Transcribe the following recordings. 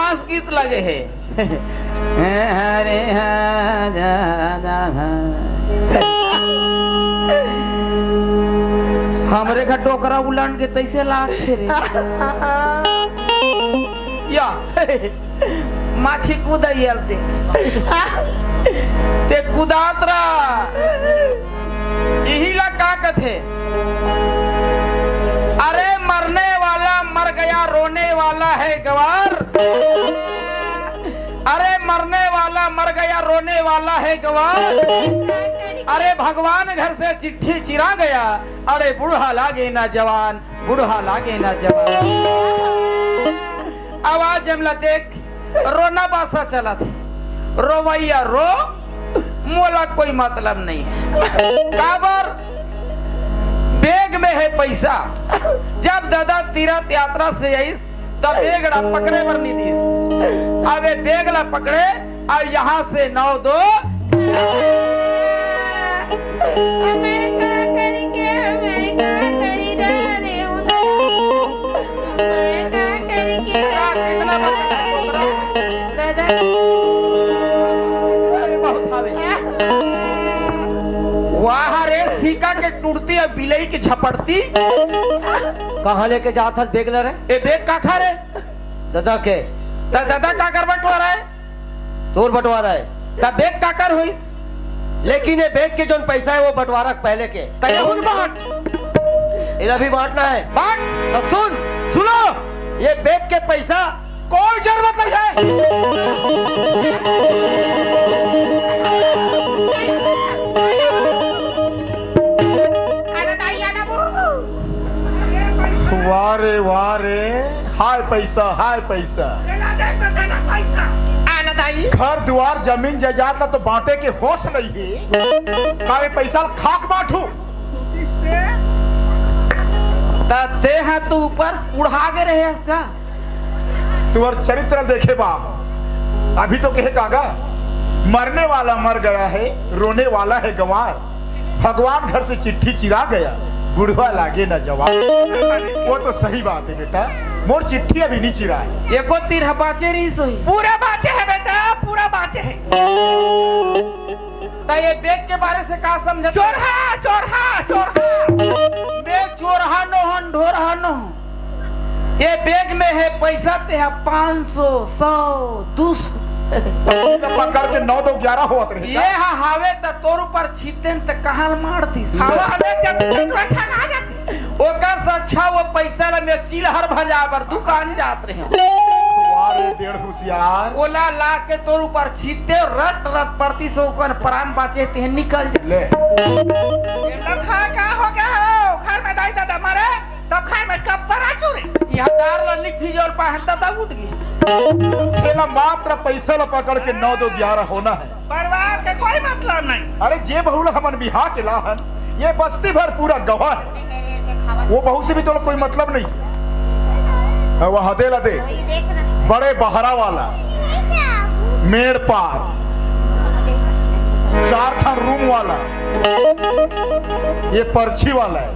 बदमाश गीत लगे है। हरे हमरे घर टोकरा उलान के तैसे लागते रे या माछी कूदल ते कुदातरा यही ला का कथे। अरे मरने वाला मर गया रोने वाला है गवार। अरे मरने वाला मर गया रोने वाला है गवार। अरे भगवान घर से चिट्ठी चिरा गया। अरे बूढ़ा लागे ना जवान, बूढ़ा लागे ना जवान। आवाज जमला देख रोना बासा चला थे। रोवैया रो मोला कोई मतलब नहीं है। काबर बेग में है पैसा। जब दादा तीर्थ यात्रा से आईस तब बेगड़ा पकड़े पर नहीं दीस। अब बेगला पकड़े और यहाँ से 9-2 वहाँ रे सिक्का के टूटती है बिलई की झपटती। कहाँ लेके जाता बेग ले रहे? ए बेग का खा रे दादा के दादा का कर बटवा रहा है? तोर बंटवारा है ता बेग का कर होइस? लेकिन ये बेग के जो पैसा है वो बंटवारा पहले के तय उन बांट इधर भी बांटना है। बांट तो सुनो ये बेग के पैसा कोई जरूरत नहीं है। वारे वारे हाय पैसा हाय पैसा। घर द्वार जमीन जायदाद तो बांटे के होश नहीं है। कावे पैसा खाक बांटू ते है तू ऊपर उड़ा के रहे इसका। तुम्हार चरित्र देखे बा अभी तो कहे कागा मरने वाला मर गया है रोने वाला है गंवार। भगवान घर से चिट्ठी चिरा गया बुढ़वा लागे ना जवान। वो तो सही बात है बेटा मोर चिट्ठी अभी नहीं चिरा है। एको तीर बाचे रही सोई पूरा बाचे है बेटा पूरा बाचे है। ता ये बेग के बारे से का समझ? चोरहा चोरहा चोरहा बेग चोरहा नो हन ढोरहा नो। ये बेग में है पैसा ते है 500 100 200 पकड़ के 9-2-11 होत रहे। ये हावे त तोर ऊपर छीतेन त कहां मारती हवा ले जाती तो ठन आ जाती। ओकर से अच्छा वो पैसा ला में चिलहर भजा पर दुकान जात रहे। वारे डेढ़ होशियार ओला ला के तोर ऊपर छीते रट रट पड़ती सो ओकर प्राण बाचे ते निकल ले। ये खा का हो गया हो घर में दाई दादा मारे तब खाए में कब बरा चुरे। यहाँ दार ला लिखी और पहनता था उठ गया। खेला मात्र पैसा ला पकड़ के 9-2-11 होना है। परिवार के कोई मतलब नहीं। अरे जे बहुला हमन बिहार के लाहन ये बस्ती भर पूरा गवाह है। वो बहू से भी तो कोई मतलब नहीं है। वह दे ला दे बड़े बहरा वाला मेड़ पार 4 ठन रूम वाला ये पर्ची वाला है।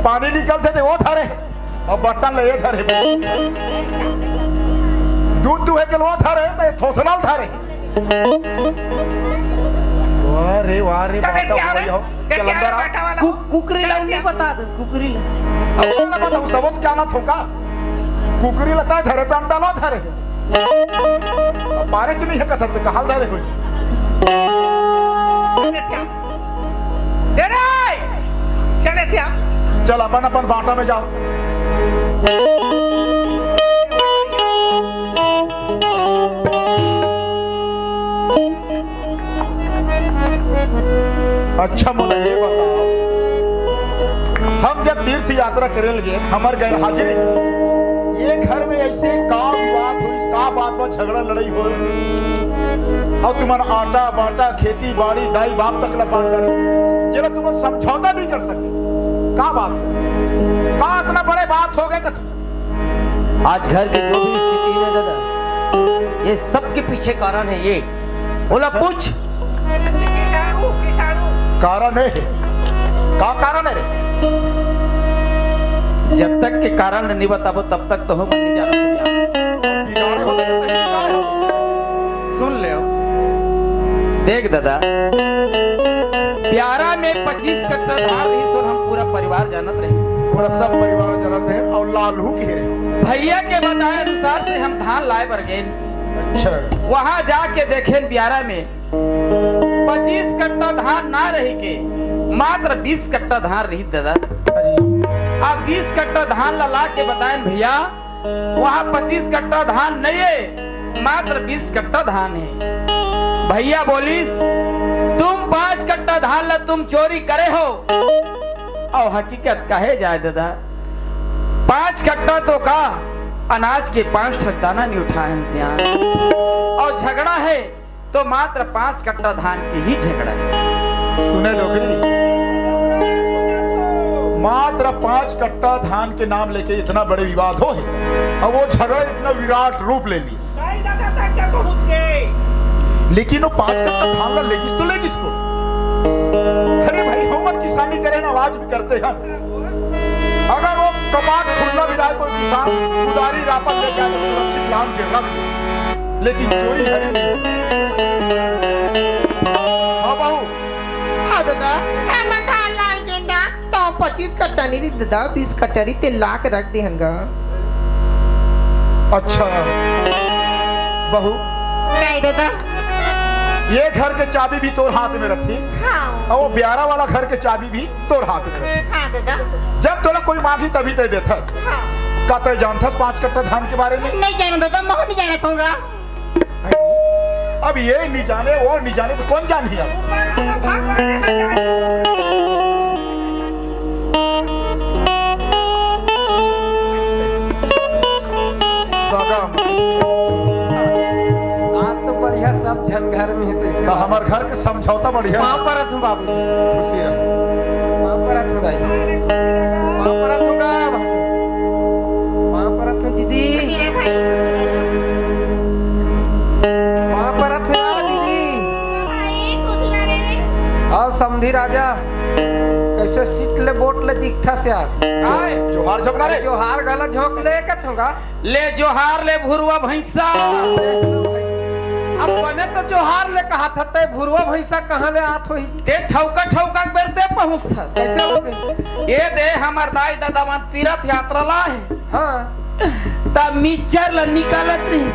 पानी निकलते थे वो धरे और बटन ले धरे। दूध दुहे के वो धरे तो थोथनाल धरे। वारे वारे कुकरी ला नहीं बता दस कुकरी ला अब ना बताऊं सबक क्या ना थोका कुकरी लता धरे तो अंडा ना धरे। अब पारे च नहीं है कथा तो कहाल धरे कोई। चले थे चल अपन अपन बाटा में जाओ। अच्छा मुझे ये बताओ हम जब तीर्थ यात्रा करे लगे हमार गैर हाजिरी ये घर में ऐसे का विवाद हो का बात में झगड़ा लड़ाई हो और तुम्हारा आटा बाटा खेती बाड़ी दाई बाप तक ला बांट रहे जरा तुम समझौता नहीं कर सके का बात का इतना बड़े बात हो गए कथा। आज घर की जो भी स्थिति है दादा ये सब के पीछे कारण है। ये बोला पूछ कारण है का कारण है रे? जब तक के कारण नहीं बताबो तब तक तो हम नहीं जाना। बिगाड़े हो बेटा, तहीं बिगाड़े हो। सुन ले देख दादा, प्यारा में 25 कट्टा धान रही सो हम पूरा परिवार जानत रहे, पूरा सब परिवार जनत रहे और लालू की रहे। भैया के बताए अनुसार से हम धान लाए बर गए। अच्छा, वहां जाके देखे प्यारा में 25 कट्टा धान ना रही के मात्र 20 कट्टा धान रही दादा। अरे अब 20 कट्टा धान ला के बताए भैया वहां 25 कट्टा धान नहीं है, मात्र 20 कट्टा धान है। भैया बोलिस तुम 5 कट्टा धान ला तुम चोरी करे हो, और हकीकत कहे जाए दादा 5 कट्टा तो का अनाज के 5 दाना नहीं उठाए हमसे यहाँ, और झगड़ा है तो मात्र 5 कट्टा धान के ही झगड़ा है। सुने लोगरी, मात्र 5 कट्टा धान के नाम लेके इतना बड़े विवाद हो है, और वो झगड़ा इतना विराट रूप ले ली। नहीं दादा तक क्या पहुंच गए। लेकिन वो 5 कट्टा धान ला लेगिस तो लेगिस को। अरे भाई हम किसानी करें ना, आज भी करते हैं। अगर वो कपाट खुला भी रहा कोई किसान उदारी रापन लेके आके सुरक्षित लान के रख दे, लेकिन चोरी हरी नहीं। हाँ बहू, हाँ दादा, हम धान लाल गेंदा तो 25 कट्टा नहीं री दादा, 20 कट्टा री ते लाके रख दे हंगा। अच्छा बहू, नहीं दादा। ये घर के चाबी भी तोर हाथ में रखी, हाँ और वो ब्यारा वाला घर के चाबी भी तोर हाथ में रखी। हाँ दादा। जब तोला कोई मांगी तभी ते देथस। हाँ का तय जानथस 5 कट्टा धान के बारे में? नहीं जाना दादा, मैं नहीं जाना दूंगा। अब ये नहीं जाने वो नहीं जाने तो कौन जानी अब? सगम आज तो बढ़िया सब जन घर में है, तो तो हमार घर के समझौता बढ़िया वहाँ पर हूँ बाबूजी, खुशी रहे। वहाँ पर हूँ भाई, वहाँ पर हूँगा, वहाँ पर हूँ दीदी, वहाँ पर हूँ दीदी। और समधी राजा कैसे सीट ले बोट ले दिखता से यार। आए जोहार झोंकना रे। जोहार गला झोंक ले कत होगा। ले जोहार ले भुरुआ भैंसा। अब बने तो जोहार ले कहा था, ते भुरवा भैंसा कहाँ ले आत होई? ते ठौका ठौका के बेरते पहुंचता। कैसे हो गए? ये दे हमार दाई दादा मन तीर्थ यात्रा ला है, हाँ ता मिक्सचर ला निकालत रही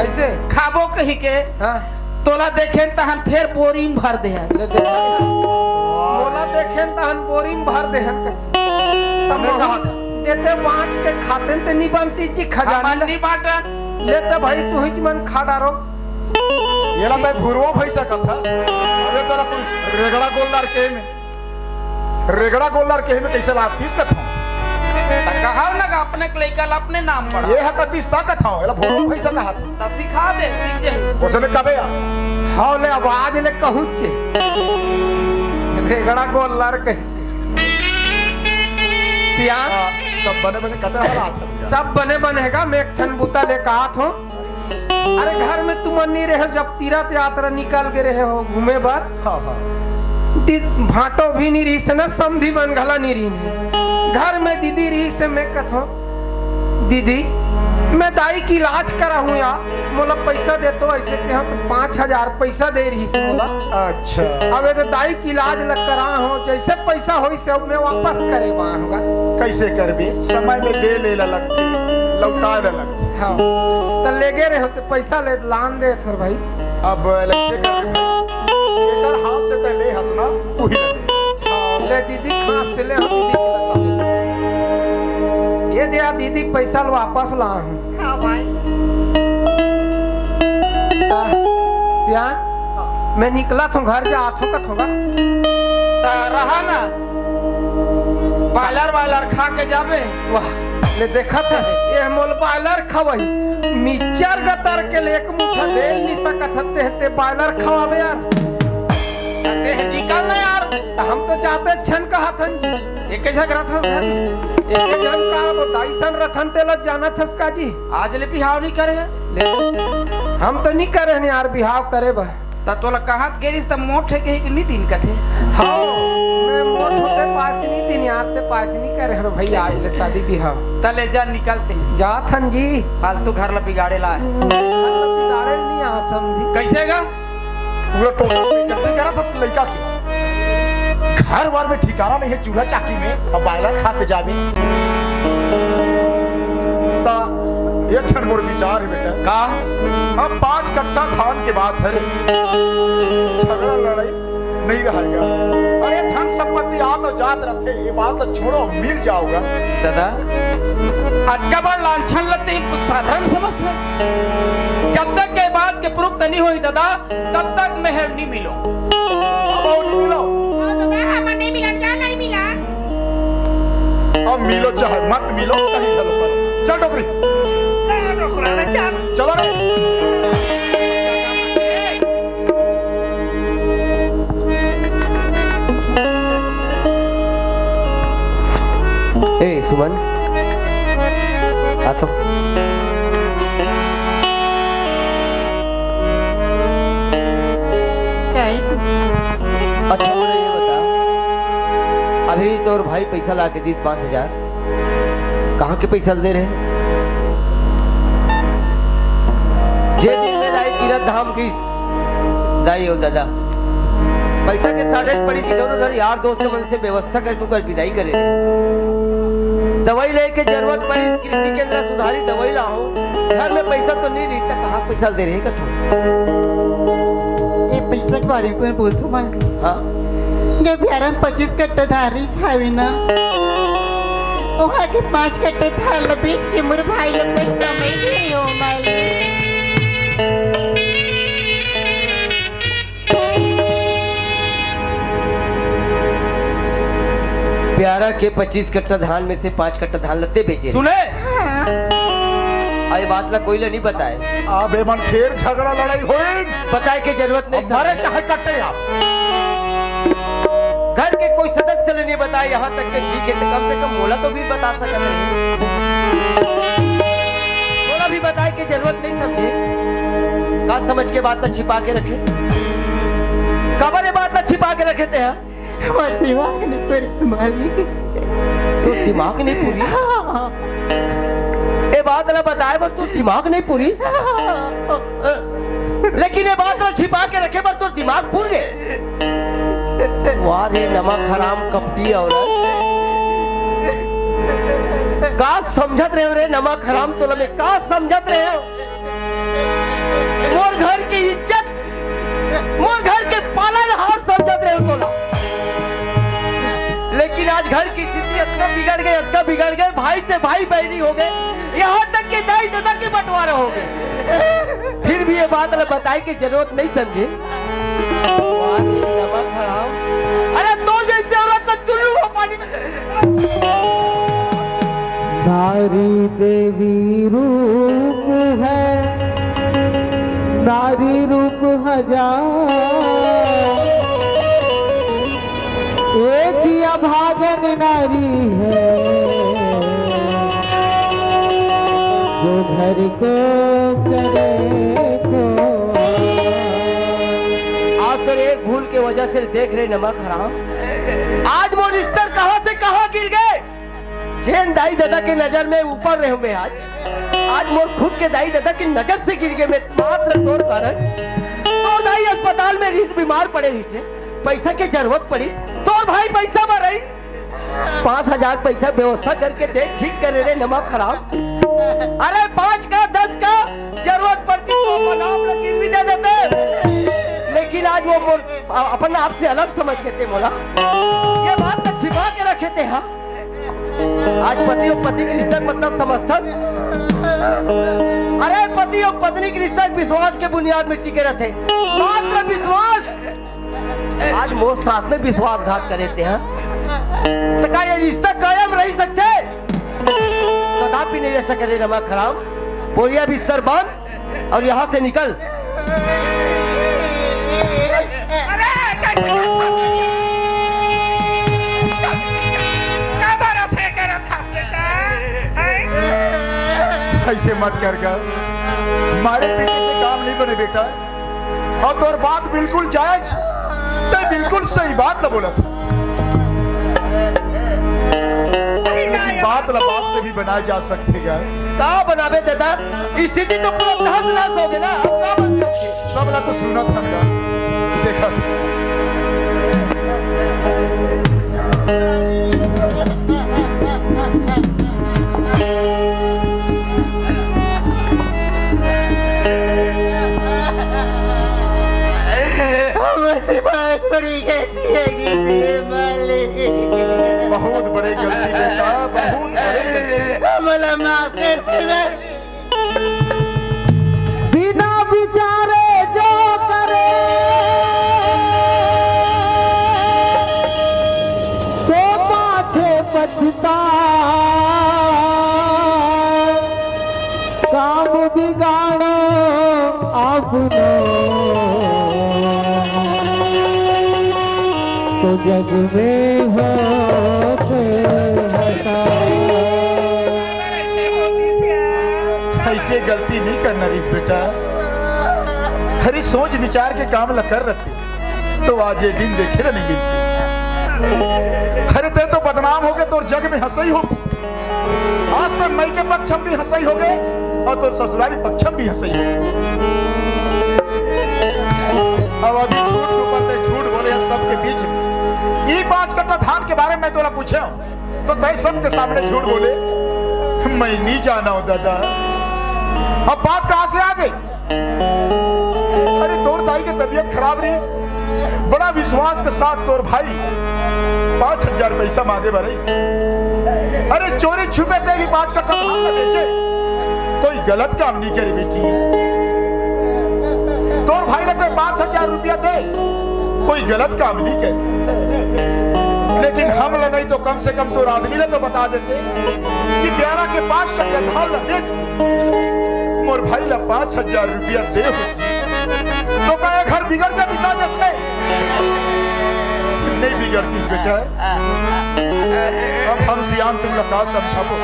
ऐसे, खाबो कही के हाँ तोला देखे तहन फिर बोरी में भर दे है। ले देख बोला देखे तहन बोरी में भर दे हन तब हमने कहा था। देते बांट के खाते ते नहीं बनती जी खजाना हमन नहीं बाटन। लेते भाई तू ही मन खा डारो। ये ला मैं भुरवा भैसा का था। अबे तेरा कोई रेगड़ा गोलदार के में, रेगड़ा गोलदार के में कैसे लातीस का था? ता कहाव ना का अपने के लेकर अपने नाम पड़ा। ये हकतीस ता का था, ये ला भुरवा भैसा का हाथ। ता सिखा दे, सीख जाए। उसने कबे आ? हाँ ले अब आज ले कहूँ चे रेगड़ा गोलदार के सिया सब बने बने कतरा वाला हाथ है। सब बने बनेगा, मैं एक ठन बूता लेकर आत हूँ। अरे घर में तुम नहीं रहे, जब तीर्थ यात्रा निकल के रहे हो घूमे बार, हाँ हाँ भाटो भी नहीं रही से ना, समधी मन घला नहीं रही। घर में दीदी रही से मैं कथो दीदी मैं दाई की इलाज करा हूँ यार, मोला पैसा दे तो ऐसे के हम 5000 पैसा दे रही से मोला। अच्छा, अब तो दाई की इलाज लग करा हो, जैसे पैसा हो से मैं वापस करे होगा। कैसे करबे? समय में दे ले ला लगती, लौटा ले लगती। हाँ तो ले गए रहे होते पैसा ले लान दे थोड़ा भाई। अब ऐसे कर जेकर हाथ से ते ले हंसना वही ले दे। हाँ, ले दीदी खास से ले हम दीदी के लगे। ये दिया दीदी पैसा वापस ला हूँ। हाँ भाई। सियान मैं निकला था घर जा आथो का थोगा ता रहा ना बालर वालर खा के जाबे। वाह ले देखा था ये मोल बायलर खवई मिक्सचर गतर के ले एक मुठा देल नहीं सकत हते हते बायलर खवाबे यार। ते निकल ना यार। तो हम तो जाते छन कहा थन जी एक झगड़ा था घर में। एक जन का वो दाईसन रथन तेला जाना थस का जी। आज ले बिहाव नहीं करे है। हम तो नहीं करे यार बिहाव करे बा। त तोला कहाँ गेरिस त मोठ है के नहीं दिन कथे हाँ मैं मोट होते पास नहीं दिन यार ते पास नहीं करे हर भैया आज ले शादी भी हाँ तले जा निकलते हैं जा थन जी फालतू घर ला बिगाड़े ला बिगाड़े नहीं यहाँ समझी कैसे गा पूरा टोटा पे जल्दी करा बस लड़का के घर बार में ठिकाना नहीं है चूल्हा चाकी में अब बायलर खा के जावे ता एक क्षण मोर विचार है बेटा का अब 5 कट्टा धान के बाद है झगड़ा लड़ाई नहीं रहेगा। अरे धन संपत्ति आ तो जात रहते ये बात तो छोड़ो मिल जाओगा दादा अटका बार लांछन लगते ही साधारण समझते जब तक के बात के प्रूफ नहीं हुई दादा तब तक मेहर नहीं मिलो अब और नहीं मिलो हमें नहीं मिला क्या नहीं मिला अब मिलो चाहे मत मिलो कहीं चलो पर चल डोकरी चलो रे ए सुमन आ तो अच्छा मुझे ये बता अभी तो और भाई पैसा ला के 5,000 कहाँ के पैसा दे रहे जे दिन में लाई तीरथ धाम की दाई हो दादा पैसा के साढ़े पड़ी थी दोनों उधर यार दोस्त मन से व्यवस्था करके कर विदाई करे रहे दवाई लेके जरूरत पड़ी कृषि केंद्र सुधारी दवाई लाओ घर में पैसा तो नहीं रही था कहाँ पैसा दे रहे कछु ये पैसा के बारे में बोलतो मैं हाँ जब बिहार में 25 कट्टा धारी हावे ना वहाँ के 5 कट्टे धान ला बेच के मोर भाई लोग पैसा नहीं दे हो माले प्यारा के 25 कट्टा धान में से 5 कट्टा धान लते बेचे सुने आई बात ला कोई ला नहीं बताए अब मन फिर झगड़ा लड़ाई होई बताए की जरूरत नहीं मारे चाहे कटे आप घर के कोई सदस्य ने नहीं बताया यहाँ तक के ठीक है तो कम से कम मोला तो भी बता सकते रहे मोला भी बताए की जरूरत नहीं समझे का समझ के बात ला छिपा के रखे कबर बात ला छिपा के रखे थे हमारे दिमाग ने पर संभाली तो दिमाग नहीं पूरी ये बात ला बताए पर तू दिमाग नहीं पूरी लेकिन ये बात ला छिपा के रखे पर तू दिमाग पूर गए वाह रे नमक हराम कपटी औरत का समझत रहे हो रे नमक हराम तोला में का समझत रहे हो मोर घर की इज्जत मोर घर के पालन हार समझत रहे हो तोला लेकिन आज घर की स्थिति इतना बिगड़ गए भाई से भाई बहनी हो गए यहाँ तक कि दाई दादा के बंटवारे हो गए फिर भी ये बात बताए की जरूरत नहीं समझे नमक हराम अरे तो जैसे औरत तो चुल्लू हो पानी में नारी देवी रूप है नारी रूप हजार एक ही अभागन नारी है जो घर को करे को आज तो एक भूल के वजह से देख रहे नमक हराम आज मोर रिश्तर कहां से कहां गिर गए जैन दाई दादा के नजर में ऊपर रहे मैं आज मोर खुद के दाई दादा की नजर से गिर गए मैं मात्र तोर कारण तो दाई अस्पताल में रिस बीमार पड़े रही से पैसा की जरूरत पड़ी तो भाई पैसा में रही 5,000 पैसा व्यवस्था करके दे ठीक करे रे नमक खराब अरे 5 का 10 का जरूरत पड़ती तो अपन आप लोग गिरवी दे देते लेकिन आज वो अपन आप से अलग समझ के थे मोला ये बात तो छिपा के रखे थे हाँ आज पति और पति के रिश्ता मतलब समझता अरे पति और पत्नी के रिश्ता विश्वास के बुनियाद में टिके रहते मात्र विश्वास आज मोर साथ में विश्वासघात करे थे हाँ तो क्या ये रिश्ता कायम रह सकते कदापि नहीं रह सके नमक खराब बोरिया बिस्तर बंद और यहाँ से निकल अरे कैसे क्या भरोसे करा था बेटा ऐसे मत कर मारे पीटे से काम नहीं बने बेटा और तोर बात बिल्कुल जायज, ते बिल्कुल सही बात ला बोला था। लेकिन बात ला बात से भी बनाई जा सकती है। का बनावे दादा, स्थिति तो पूरा तहस नहस हो गया ना, अब का बन सकती? सब ला तो सुना था मेरा, देखा था। हमसे बहुत बड़ी गलती है किसी मालिक। बहुत बड़ी गलती बेटा, बहुत बड़ी गलती। हमला माफ कर देना। बिना विचारे जो करे तो पाछे पछता, काम बिगाड़ो आपनो तो जग में हो ऐसे गलती नहीं करना रीस बेटा। हरी सोच विचार के काम ला कर रखते तो आज ये दिन देखे ना नहीं मिलती। हरे ते तो बदनाम हो गए तो जग में हंसई हो। आज तक मई के पक्षम भी हंसई हो गए और तो ससुराली पक्षम भी हंसई हो गए। अब अभी झूठ के ऊपर ते झूठ बोले हैं सबके बीच में। ये 5 कट्टा धान के बारे में तोला पूछे तो तय सबके सामने झूठ बोले मैं नहीं जाना हूं दादा। अब बात कहां से आ गई? अरे तोर दाई की तबीयत खराब रही, बड़ा विश्वास के साथ तोर भाई 5000 पैसा मांगे बरई। अरे चोरी छुपे ते भी 5 कट्टा धान न बेचे, कोई गलत काम नहीं करी बेटी। तोर भाई ने 5000 रुपया दे, कोई गलत काम नहीं करे। लेकिन हम ल नहीं तो कम से कम तोर आदमी ने तो बता देते कि ब्यारा के 5 कट्टा धान ल बेच मोर भाई ला 5000 रुपया दे हो जी। तो क्या घर बिगड़ जाती साजिश में? नहीं बिगड़ती बेटा। अब हम सियान तुम लोग का समझाबो।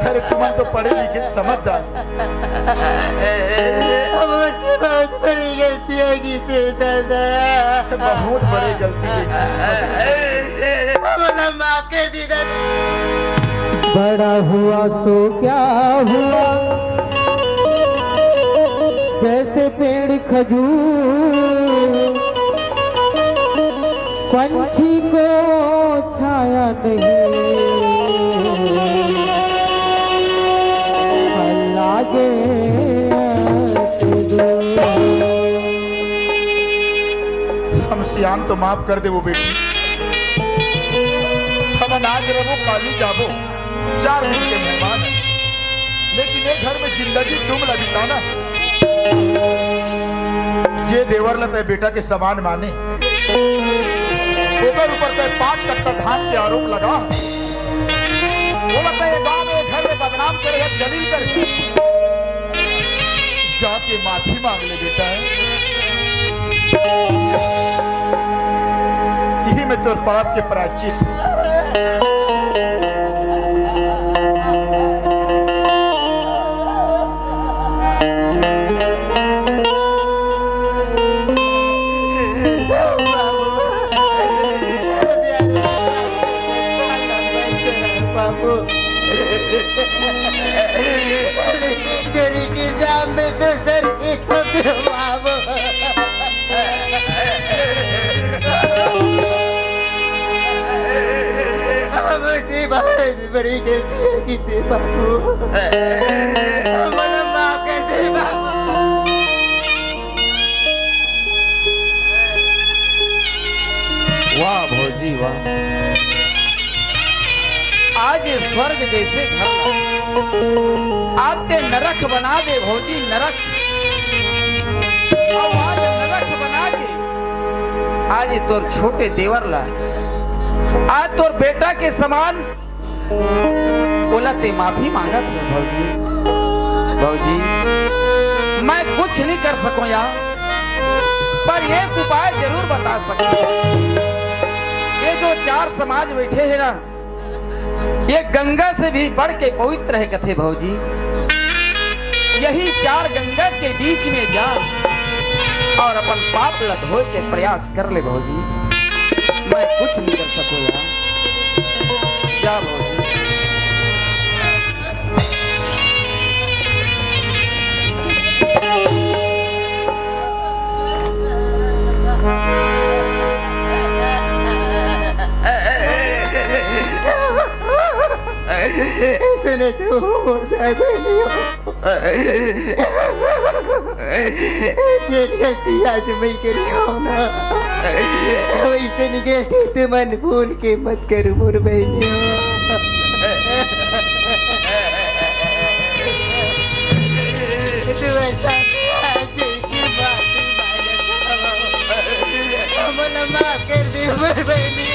अरे तुम तो पढ़े लिखे समझदार। हमसे बहुत बड़ी गलती है किसी दादा। बहुत बड़ी गलती बेटी। हमला माफ कर दी दादा। बड़ा हुआ सो क्या हुआ, जैसे पेड़ खजूर पंछी को छाया नहीं, लागे हम सियान तो माफ कर दे वो बेटी। हम अनाज रहो काली जाबो, 4 दिन के मेहमान है, लेकिन एक घर में जिंदगी तुम ल बिताना। ये देवर लते बेटा के समान माने, ऊपर ऊपर ते 5 कट्टा धान के आरोप लगा। वो लगता है गांव में घर में बदनाम करे है, जलील करे। जाके माफी मांग ले बेटा। यही में तोर पाप के प्रायश्चित। चोरी की जाम में तो सर एक बाबू। हमसे बहुत बड़ी गलती है किसी बाबू। हमला माफ कर दे बाबू। वाह भौजी वाह, आज ये स्वर्ग जैसे घर आज ते नरक बना दे भौजी, नरक। और आज नरक बना के आज ये तोर छोटे देवर ला, आज तोर बेटा के समान बोला ते माफी मांगा था भौजी। भौजी मैं कुछ नहीं कर सकूं यार, पर एक उपाय जरूर बता सकता हूं। ये जो 4 समाज बैठे हैं ना, ये गंगा से भी बढ़ के पवित्र है कथे भौजी। यही चार गंगा के बीच में जा और अपन पाप लधोए के प्रयास कर ले भौजी। मैं कुछ नहीं कर सकूंगा। जा भौजी। सुने तो मुर्दा बनियो जेन गलती आज मैं करी हूँ ना वैसे नहीं गलती तो मन भूल के मत करो मोर बहनियो। तू ऐसा आज की बात मला माफ कर दे मोर बहनी।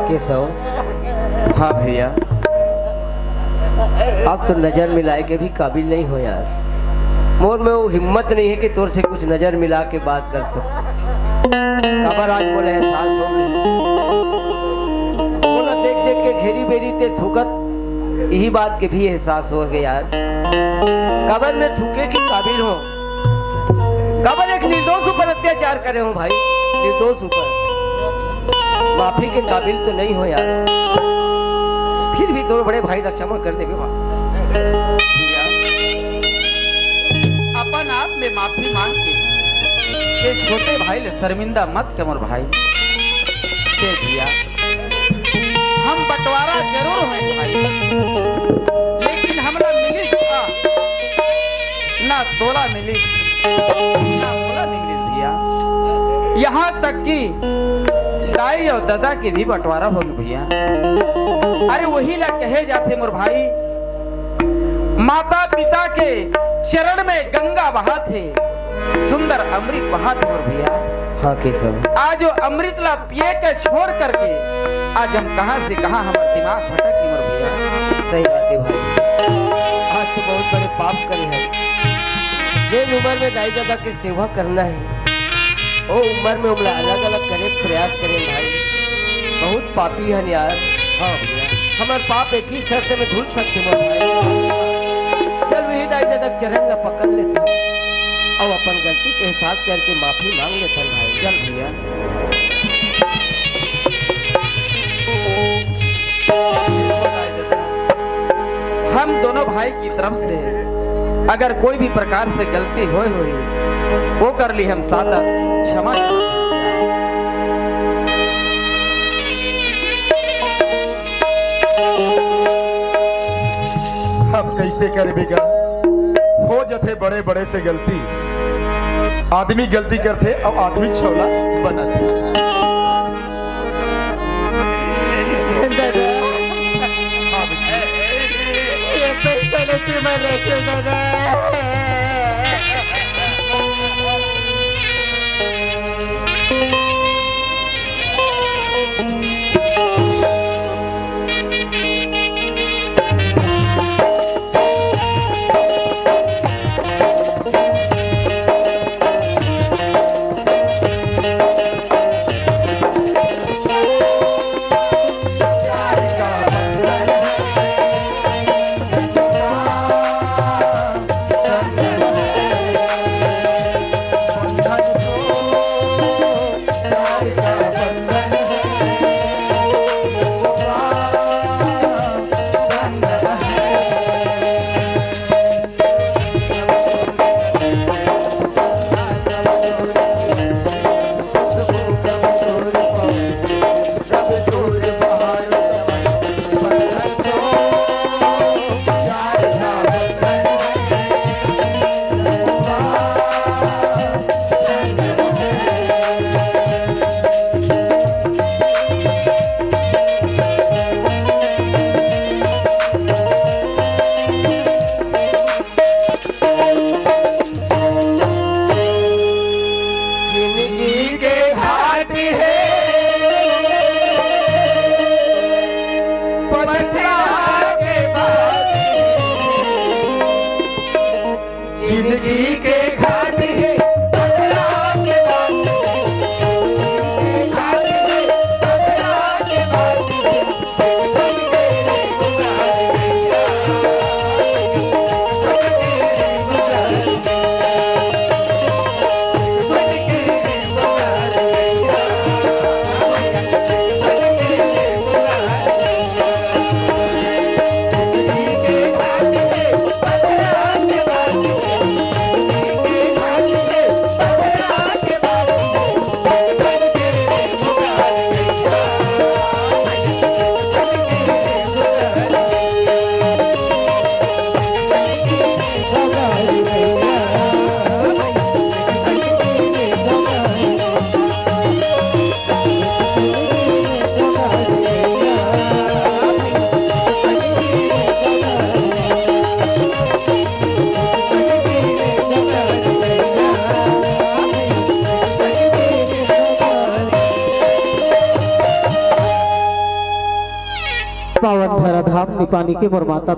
केशव, हाँ भैया। आज तो नजर मिलाए के भी काबिल नहीं हो यार। मोर में वो हिम्मत नहीं है कि तोर से कुछ नजर मिला के बात कर सकूं। कबर आज बोले एहसास हो गई। बोला देख देख के घेरी बेरी ते थूकत यही बात के भी एहसास हो गया यार। कबर में थूके की काबिल हो। कबर एक निर्दोष ऊपर अत्याचार करे हो भाई, निर्दोष ऊपर। माफी के काबिल तो नहीं हो यार। फिर भी तो बड़े भाई का क्षमा कर देंगे। भैया, अपन आप में माफी मांग के ये छोटे भाई ले शर्मिंदा मत कर मोर भाई। दे भैया, हम बंटवारा जरूर हैं भाई, लेकिन हमरा मिली जुआ ना तोला मिली ना मोला मिली भैया। यहाँ तक कि दाई और दादा के भी बंटवारा हो गया भैया। अरे वही ला कहे जाते मोर भाई, माता पिता के चरण में गंगा बहा थे, सुंदर अमृत बहा थे मोर भैया। हाँ केशव, आज वो अमृत ला पिए के छोड़ करके आज हम कहां से कहां हमारा दिमाग भटक गई मोर भैया। सही बात है भाई। आज तो बहुत बड़े पाप करे हैं। जिस उम्र में दाई दादा की सेवा करना है वो उम्र में उम्र अलग अलग करे प्रयास करे भाई। बहुत पापी है यार। हाँ भैया, हमारे पाप एक ही शर्त में धुल सकते हो भाई। चल वही दाई दादा चरण में पकड़ लेते और अपन गलती के हिसाब करके माफी मांग लेते भाई। चल भैया। हम दोनों भाई की तरफ से अगर कोई भी प्रकार से गलती हुई वो कर ली हम सादा क्षमा अब कैसे कर बेगा हो जथे बड़े बड़े से गलती। आदमी गलती करते और आदमी छौला बनत। ये पैसा लेके मैं लेके दादा पावन धरा धाम निपानी के मोर माता